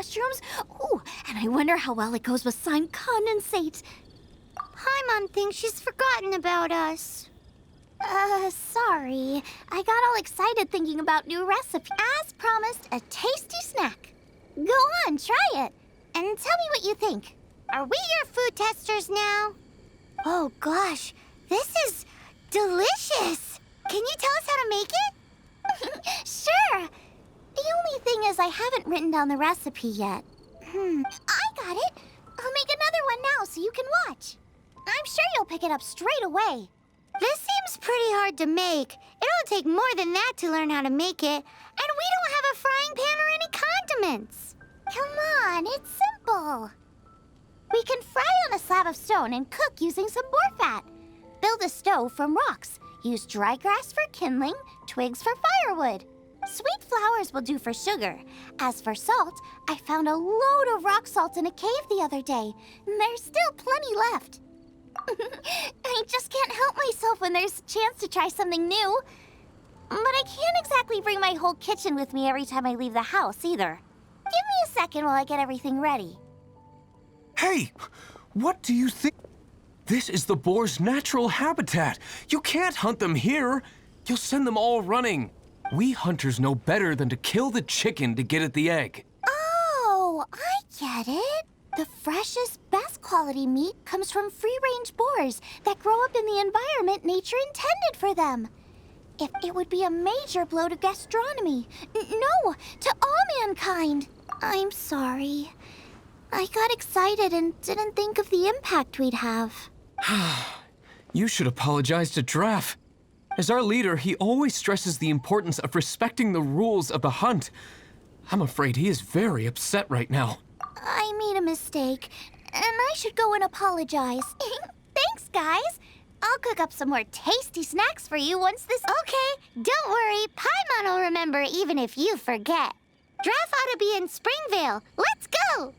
mushrooms. Ooh, and I wonder how well it goes with slime condensate. Paimon thinks she's forgotten about us. Sorry. I got all excited thinking about new recipe. As promised, a tasty snack. Go on, try it. And tell me what you think. Are we your food testers now? Oh gosh, this is delicious. Can you tell us how to make it? Sure. The only thing is I haven't written down the recipe yet. I got it. I'll make another one now so you can watch. I'm sure you'll pick it up straight away. This seems pretty hard to make. It'll take more than that to learn how to make it. And we don't have a frying pan or any condiments. Come on, it's simple. We can fry on a slab of stone and cook using some boar fat. Build a stove from rocks. Use dry grass for kindling, twigs for firewood. Sweet flowers will do for sugar. As for salt, I found a load of rock salt in a cave the other day. There's still plenty left. I just can't help myself when there's a chance to try something new. But I can't exactly bring my whole kitchen with me every time I leave the house, either. Give me a second while I get everything ready. Hey, what do you think? This is the boar's natural habitat. You can't hunt them here. You'll send them all running. We hunters know better than to kill the chicken to get at the egg. Oh, I get it. The freshest, best quality meat comes from free-range boars that grow up in the environment nature intended for them. It would be a major blow to gastronomy. No, to all mankind. I'm sorry. I got excited and didn't think of the impact we'd have. You should apologize to Draff. As our leader, he always stresses the importance of respecting the rules of the hunt. I'm afraid he is very upset right now. I made a mistake, and I should go and apologize. Thanks, guys. I'll cook up some more tasty snacks for you once this... Okay, don't worry. Paimon will remember even if you forget. Draff ought to be in Springvale. Let's go!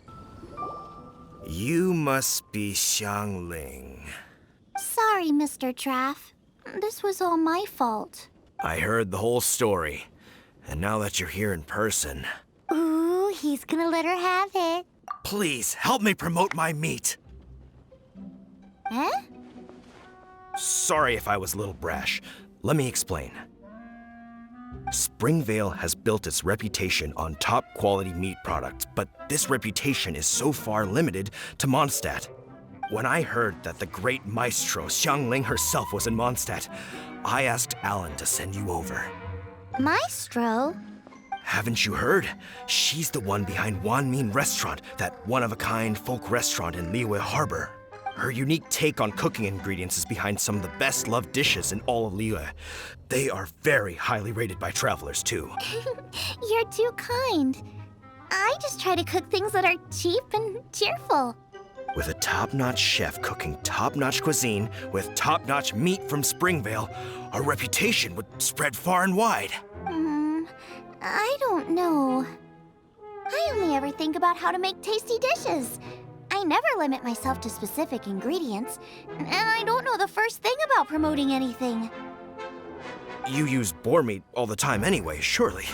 You must be Xianling. Sorry, Mr. Draff. This was all my fault. I heard the whole story. And now that you're here in person... Ooh, he's gonna let her have it. Please, help me promote my meat. Huh? Sorry if I was a little brash. Let me explain. Springvale has built its reputation on top-quality meat products, but this reputation is so far limited to Mondstadt. When I heard that the great maestro Xianling herself was in Mondstadt, I asked Alan to send you over. Maestro? Haven't you heard? She's the one behind Wanmin Restaurant, that one-of-a-kind folk restaurant in Valeeeeu Harbor. Her unique take on cooking ingredients is behind some of the best-loved dishes in all of Valeeeeu. They are very highly rated by travelers, too. You're too kind. I just try to cook things that are cheap and cheerful. With a top-notch chef cooking top-notch cuisine with top-notch meat from Springvale, our reputation would spread far and wide. I don't know. I only ever think about how to make tasty dishes. I never limit myself to specific ingredients, and I don't know the first thing about promoting anything. You use boar meat all the time anyway, surely.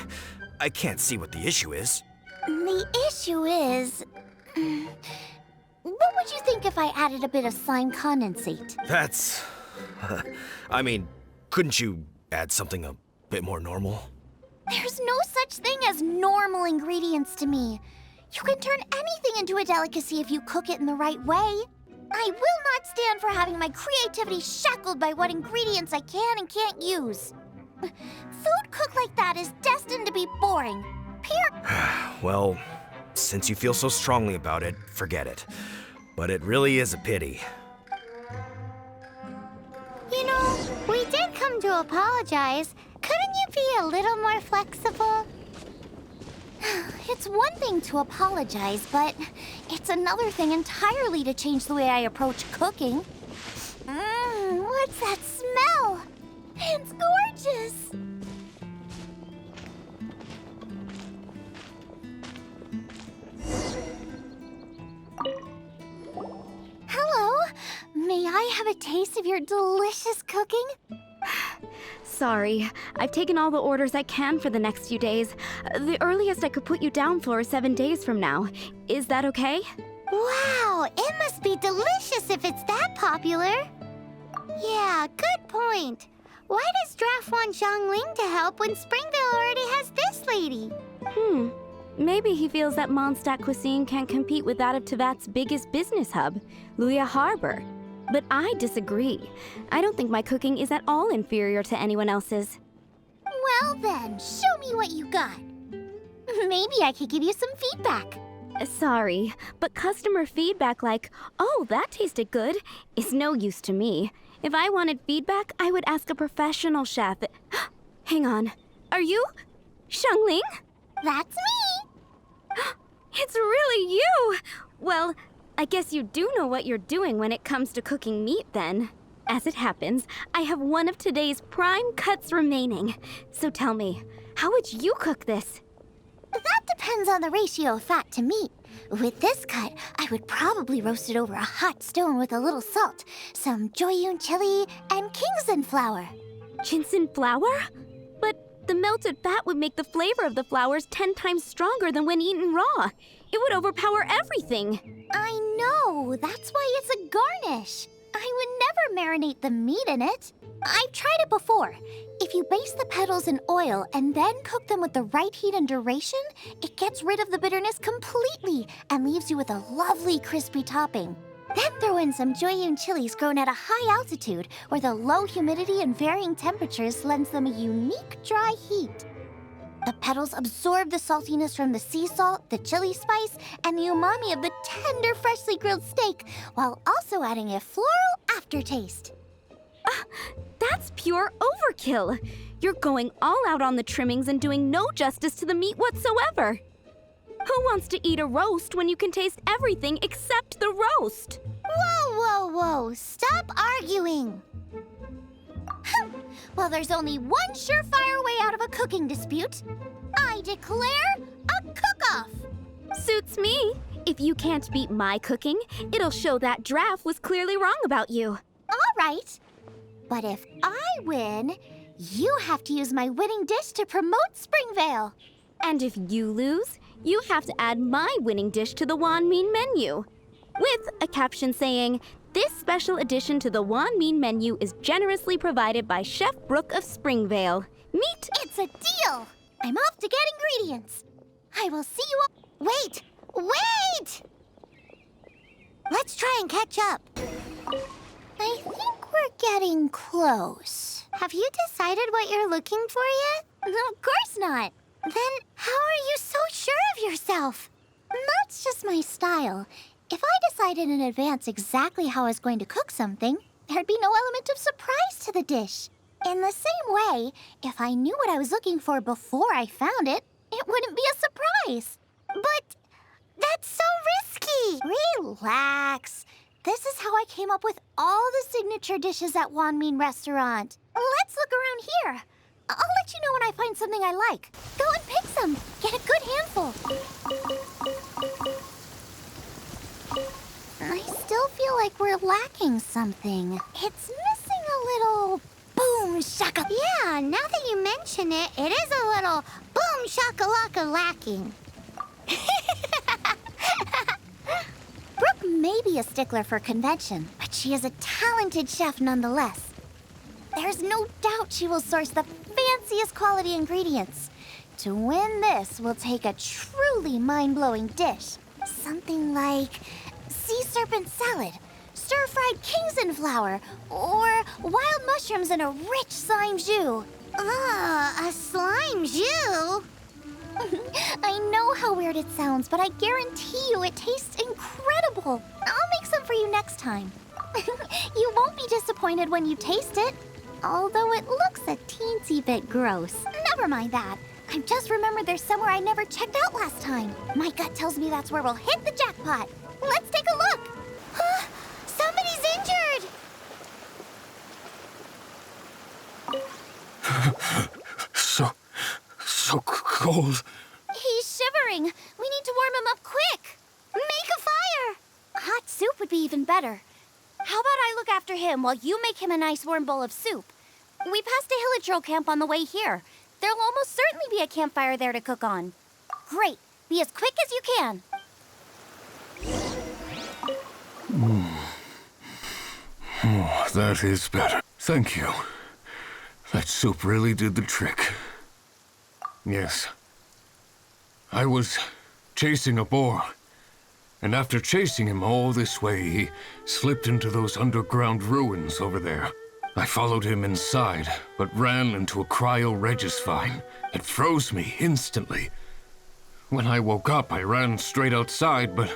I can't see what the issue is. The issue is... What would you think if I added a bit of slime condensate? That's... I mean, couldn't you add something a bit more normal? There's no such thing as normal ingredients to me. You can turn anything into a delicacy if you cook it in the right way. I will not stand for having my creativity shackled by what ingredients I can and can't use. Food cooked like that is destined to be boring. Well, since you feel so strongly about it, forget it. But it really is a pity. You know, we did come to apologize. Couldn't you be a little more flexible? It's one thing to apologize, but it's another thing entirely to change the way I approach cooking. What's that smell? It's gorgeous! Hello, may I have a taste of your delicious cooking? sorry. I've taken all the orders I can for the next few days. The earliest I could put you down for is 7 days from now. Is that okay? Wow, it must be delicious if it's that popular. Yeah, good point. Why does Draft want Xianling to help when Springvale already has this lady? Maybe he feels that Mondstadt cuisine can't compete with that of Tevat's biggest business hub, Valeeeeu Harbor. But I disagree. I don't think my cooking is at all inferior to anyone else's. Well then, show me what you got. Maybe I could give you some feedback. Sorry, but customer feedback like, "Oh, that tasted good," is no use to me. If I wanted feedback, I would ask a professional chef. Hang on. Are you Xianling? That's me. It's really you! Well, I guess you do know what you're doing when it comes to cooking meat then. As it happens, I have one of today's prime cuts remaining. So tell me, how would you cook this? That depends on the ratio of fat to meat. With this cut, I would probably roast it over a hot stone with a little salt, some joyun chili, and Kingston flour. Ginseng flour? But the melted fat would make the flavor of the flours 10 times stronger than when eaten raw. It would overpower everything. I know, that's why it's a garnish. I would never marinate the meat in it. I've tried it before. If you baste the petals in oil and then cook them with the right heat and duration, it gets rid of the bitterness completely and leaves you with a lovely crispy topping. Then throw in some joyun chilies grown at a high altitude where the low humidity and varying temperatures lends them a unique dry heat. The petals absorb the saltiness from the sea salt, the chili spice, and the umami of the tender, freshly grilled steak, while also adding a floral aftertaste. That's pure overkill. You're going all out on the trimmings and doing no justice to the meat whatsoever. Who wants to eat a roast when you can taste everything except the roast? Whoa, whoa, whoa! Stop arguing! Well, there's only one surefire way out of a cooking dispute. I declare a cook-off! Suits me. If you can't beat my cooking, it'll show that Draft was clearly wrong about you. All right. But if I win, you have to use my winning dish to promote Springvale. And if you lose, you have to add my winning dish to the Wan Min menu. With a caption saying, "This special addition to the Wan Min menu is generously provided by Chef Brooke of Springvale. Meet..." It's a deal. I'm off to get ingredients. I will see you all. Wait! Wait! Let's try and catch up. I think we're getting close. Have you decided what you're looking for yet? Of course not. Then how are you so sure of yourself? That's just my style. If I decided in advance exactly how I was going to cook something, there'd be no element of surprise to the dish. In the same way, if I knew what I was looking for before I found it, it wouldn't be a surprise. But that's so risky! Relax. This is how I came up with all the signature dishes at Wan Min Restaurant. Let's look around here. I'll let you know when I find something I like. Go and pick some. Get a good handful. I still feel like we're lacking something. It's missing a little boom shaka. Yeah, now that you mention it, it is a little boom shakalaka lacking. Brooke may be a stickler for convention, but she is a talented chef nonetheless. There's no doubt she will source the fanciest quality ingredients. To win this, we'll take a truly mind-blowing dish. Something like sea serpent salad, stir-fried Kingston flour, or wild mushrooms in a rich slime jus. A slime jus? I know how weird it sounds, but I guarantee you it tastes incredible. I'll make some for you next time. You won't be disappointed when you taste it. Although it looks a teensy bit gross. Never mind that. I've just remembered there's somewhere I never checked out last time. My gut tells me that's where we'll hit the jackpot. Let's take a look. Somebody's injured! So cold. He's shivering. We need to warm him up quick. Make a fire! Hot soup would be even better. How about I look after him while you make him a nice warm bowl of soup? We passed a Hilichurl camp on the way here. There'll almost certainly be a campfire there to cook on. Great. Be as quick as you can. Oh, that is better. Thank you. That soup really did the trick. Yes. I was chasing a boar. And after chasing him all this way, he slipped into those underground ruins over there. I followed him inside, but ran into a cryo-regis vine. It froze me instantly. When I woke up, I ran straight outside, but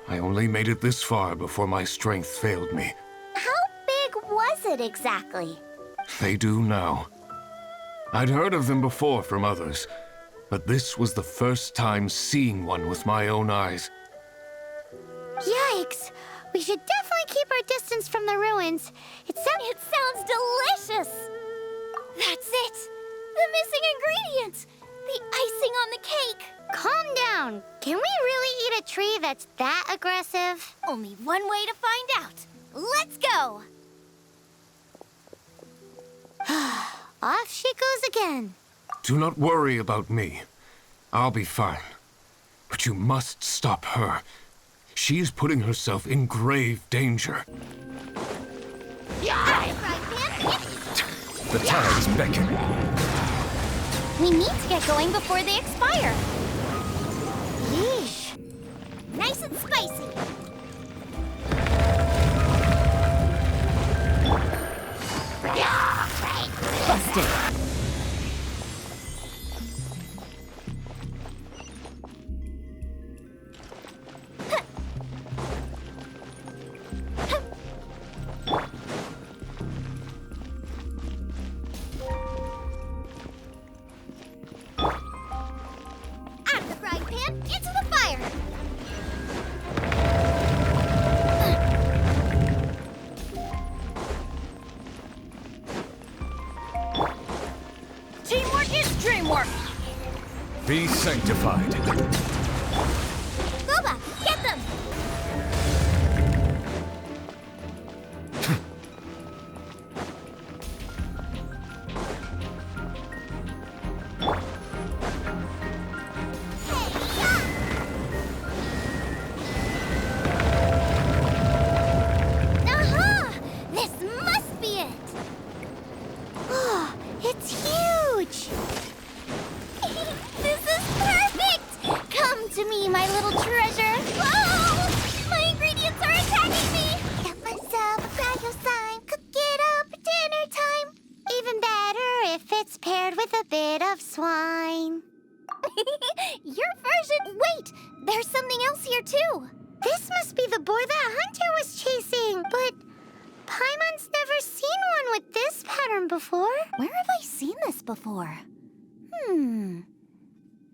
I only made it this far before my strength failed me. How big was it exactly? They do now. I'd heard of them before from others, but this was the first time seeing one with my own eyes. Yikes! We should definitely keep our distance from the ruins. It sounds delicious! That's it! The missing ingredient! The icing on the cake! Calm down. Can we really eat a tree that's that aggressive? Only one way to find out. Let's go! Off she goes again. Do not worry about me. I'll be fine. But you must stop her. She is putting herself in grave danger. The times beckon. We need to get going before they expire. Yeesh. Nice and spicy. Busted. Out of the frying pan, into the fire. Teamwork is dreamwork. Be sanctified. Boba, get them. Aha! This must be it. Oh, it's huge. This is perfect! Come to me, my little treasure. Whoa! My ingredients are attacking me! Got myself a cryo slime. Cook it up at dinner time. Even better if it's paired with a bit of swine. Your version... Wait! There's something else here, too. This must be the boar that Hunter was chasing, but Paimon's never seen one with this pattern before. Where have I seen this before?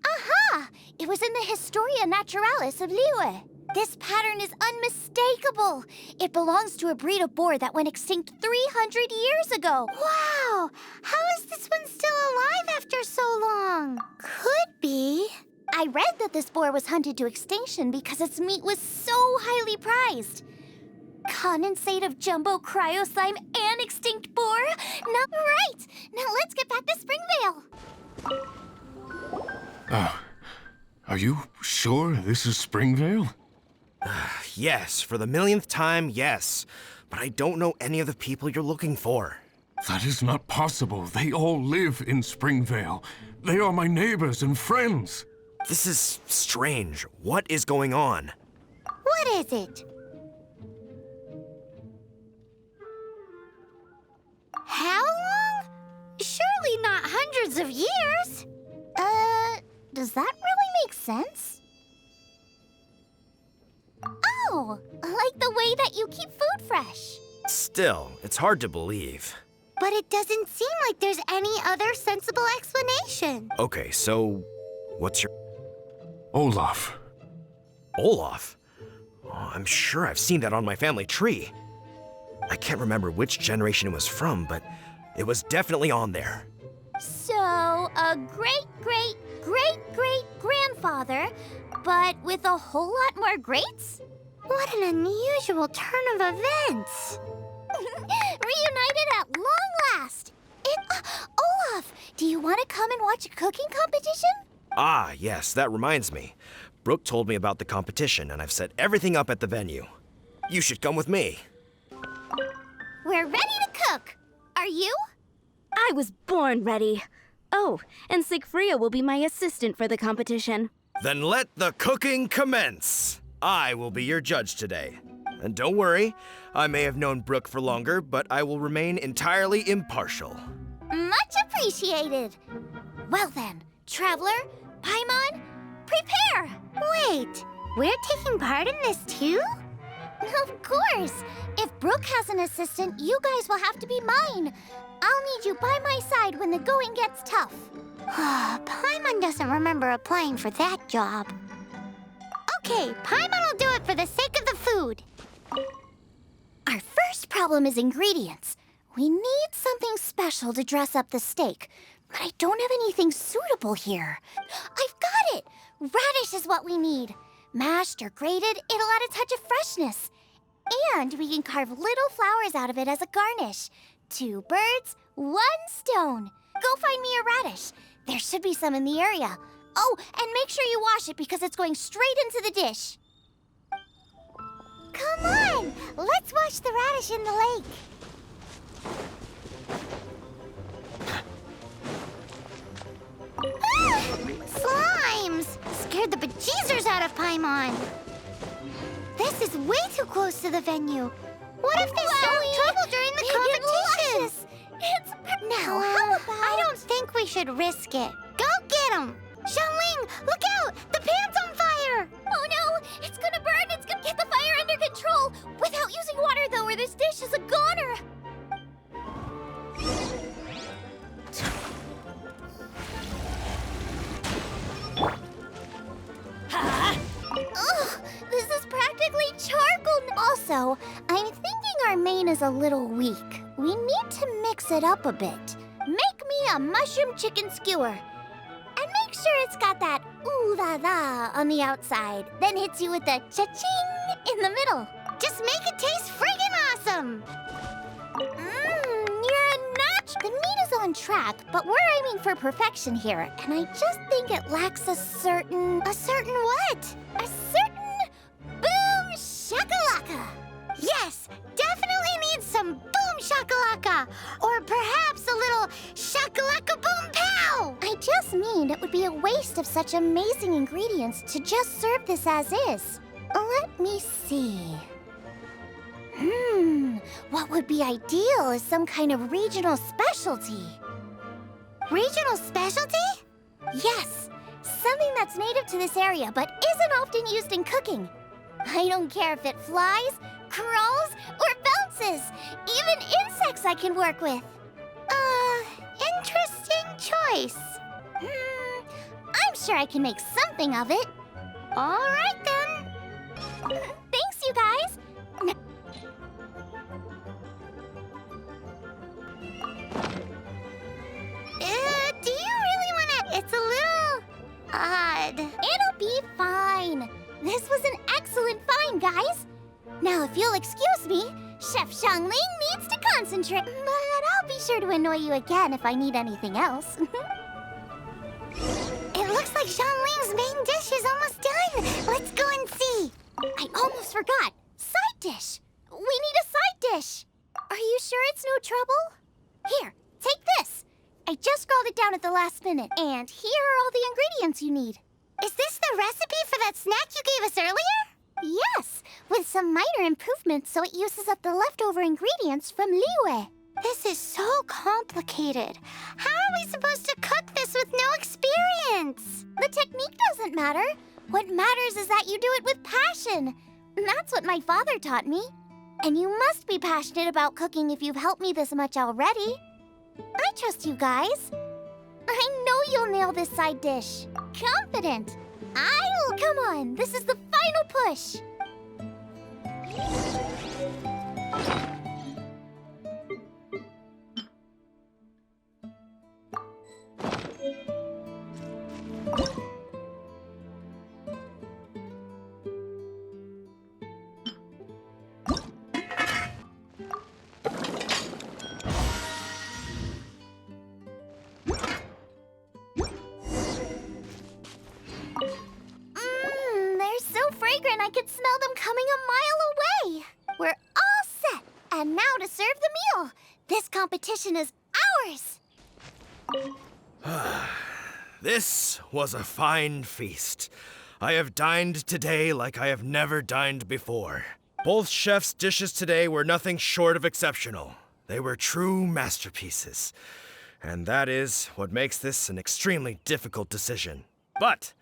Aha! It was in the Historia Naturalis of Valeeeeu. This pattern is unmistakable. It belongs to a breed of boar that went extinct 300 years ago. Wow! How is this one still alive after so long? Could be. I read that this boar was hunted to extinction because its meat was so highly prized. Condensate of jumbo cryo slime and extinct boar? Not right! Now let's get back to Springvale. Are you sure this is Springvale? Yes, for the millionth time, yes. But I don't know any of the people you're looking for. That is not possible. They all live in Springvale. They are my neighbors and friends. This is strange. What is going on? What is it? How long? Surely not hundreds of years. Does that really make sense? Oh, like the way that you keep food fresh. Still, it's hard to believe. But it doesn't seem like there's any other sensible explanation. Okay, so what's your... Olaf. Olaf? Oh, I'm sure I've seen that on my family tree. I can't remember which generation it was from, but it was definitely on there. So, a great-great-great-great-grandfather, but with a whole lot more greats? What an unusual turn of events. Reunited at long Olaf, do you want to come and watch a cooking competition? Ah, yes, that reminds me. Brooke told me about the competition, and I've set everything up at the venue. You should come with me. We're ready to cook. Are you? I was born ready. Oh, and Sigfria will be my assistant for the competition. Then let the cooking commence. I will be your judge today. And don't worry, I may have known Brooke for longer, but I will remain entirely impartial. Much appreciated. Well then, Traveler, Paimon, prepare! Wait, we're taking part in this too? Of course. If Brooke has an assistant, you guys will have to be mine. I'll need you by my side when the going gets tough. Paimon doesn't remember applying for that job. Okay, Paimon will do it for the sake of the food. Our first problem is ingredients. We need something special to dress up the steak, but I don't have anything suitable here. I've got it! Radish is what we need. Mashed or grated, it'll add a touch of freshness. And we can carve little flowers out of it as a garnish. 2 birds, 1 stone. Go find me a radish. There should be some in the area. Oh, and make sure you wash it because it's going straight into the dish. Come on, let's wash the radish in the lake. Slimes! Scared the bejeezers out of Paimon. This is way too close to the venue. What if they start trouble during the competition? Now, how about... I don't think we should risk it. Go get them! Xianling, look out! The pan's on fire! Oh no! It's gonna burn! It's gonna get the fire under control! Without using water, though, or this dish is a goner! Ugh! This is practically charcoal! Also, I'm thinking our main is a little weak. We need to mix it up a bit. Make me a mushroom chicken skewer. And make sure it's got that ooh la la on the outside. Then hits you with the cha-ching in the middle. Just make it taste friggin' awesome! You're a notch. The meat is on track, but we're aiming for perfection here. And I just think it lacks a certain... A certain what? A certain boom shakalaka. Yes, definitely needs some boom shakalaka! Or perhaps a little shakalaka boom pow! I just mean it would be a waste of such amazing ingredients to just serve this as is. Let me see. What would be ideal is some kind of regional specialty. Regional specialty? Yes, something that's native to this area but isn't often used in cooking. I don't care if it flies, crawls, or bounces. Even insects I can work with. Interesting choice. I'm sure I can make something of it. All right then. Thanks, you guys. Do you really wanna... It's a little... odd. It'll be fine. This was an excellent find, guys. Now, if you'll excuse me, Chef Xianling needs to concentrate. But I'll be sure to annoy you again if I need anything else. It looks like Xianling's main dish is almost done. Let's go and see. I almost forgot. Side dish. We need a side dish. Are you sure it's no trouble? Here, take this. I just scrawled it down at the last minute. And here are all the ingredients you need. Is this the recipe for that snack you gave us earlier? Yes, with some minor improvements so it uses up the leftover ingredients from Valeeeeu. This is so complicated. How are we supposed to cook this with no experience? The technique doesn't matter. What matters is that you do it with passion. That's what my father taught me. And you must be passionate about cooking if you've helped me this much already. I trust you guys. I know you'll nail this side dish. Confident. Come on, this is the final push. I could smell them coming a mile away. We're all set, and now to serve the meal. This competition is ours. This was a fine feast. I have dined today like I have never dined before. Both chefs' dishes today were nothing short of exceptional. They were true masterpieces. And that is what makes this an extremely difficult decision. But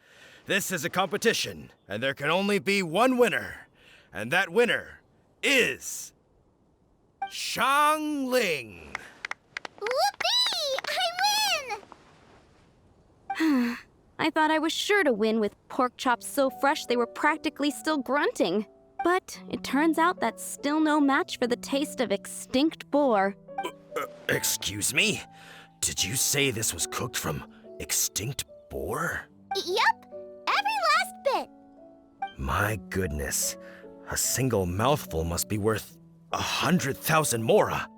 this is a competition, and there can only be one winner. And that winner is Xianling. Whoopee! I win! I thought I was sure to win with pork chops so fresh they were practically still grunting. But it turns out that's still no match for the taste of extinct boar. Excuse me? Did you say this was cooked from extinct boar? Yep, every last bit. My goodness. A single mouthful must be worth 100,000 mora.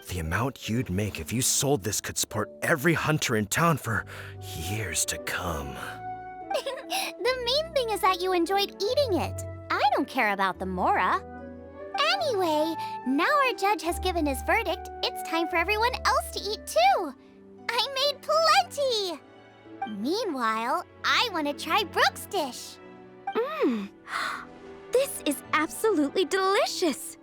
The amount you'd make if you sold this could support every hunter in town for years to come. The main thing is that you enjoyed eating it. I don't care about the mora. Anyway, now our judge has given his verdict. It's time for everyone else to eat too. I made plenty. Meanwhile, I want to try Brooke's dish. This is absolutely delicious.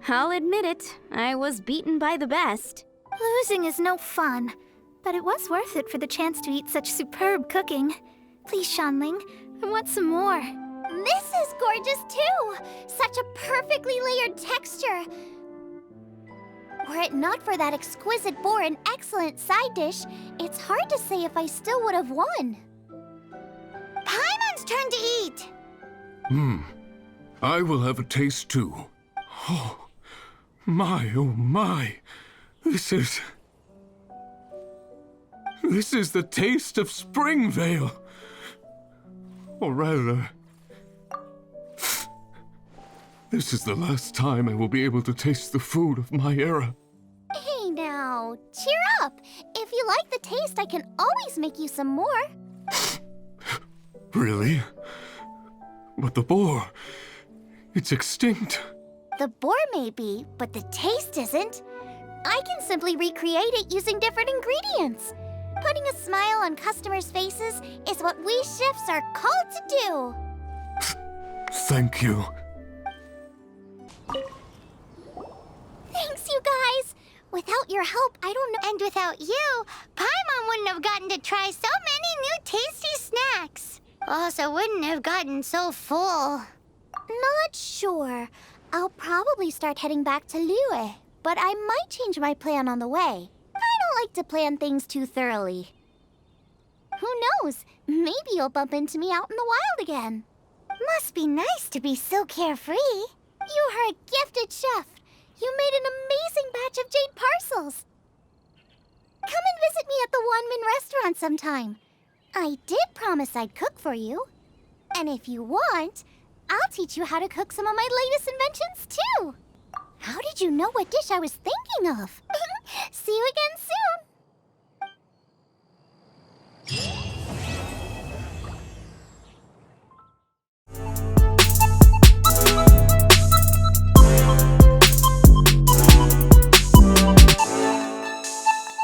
I'll admit it, I was beaten by the best. Losing is no fun, but it was worth it for the chance to eat such superb cooking. Please, Xianling, I want some more. This is gorgeous too. Such a perfectly layered texture. Were it not for that exquisite boar and excellent side dish, it's hard to say if I still would have won. Paimon's turn to eat. I will have a taste too. Oh my. This is the taste of Springvale. Or rather, this is the last time I will be able to taste the food of my era. Hey now, cheer up. If you like the taste, I can always make you some more. Really? But the boar, it's extinct. The boar may be, but the taste isn't. I can simply recreate it using different ingredients. Putting a smile on customers' faces is what we chefs are called to do. Thank you. Thanks, you guys. Without your help, I don't know. And without you, Paimon wouldn't have gotten to try so many new tasty snacks. Also wouldn't have gotten so full. Not sure. I'll probably start heading back to Liyue, but I might change my plan on the way. I don't like to plan things too thoroughly. Who knows? Maybe you'll bump into me out in the wild again. Must be nice to be so carefree. You are a gifted chef. You made an amazing batch of jade parcels. Come and visit me at the Wanmin restaurant sometime. I did promise I'd cook for you. And if you want, I'll teach you how to cook some of my latest inventions too. How did you know what dish I was thinking of? See you again soon.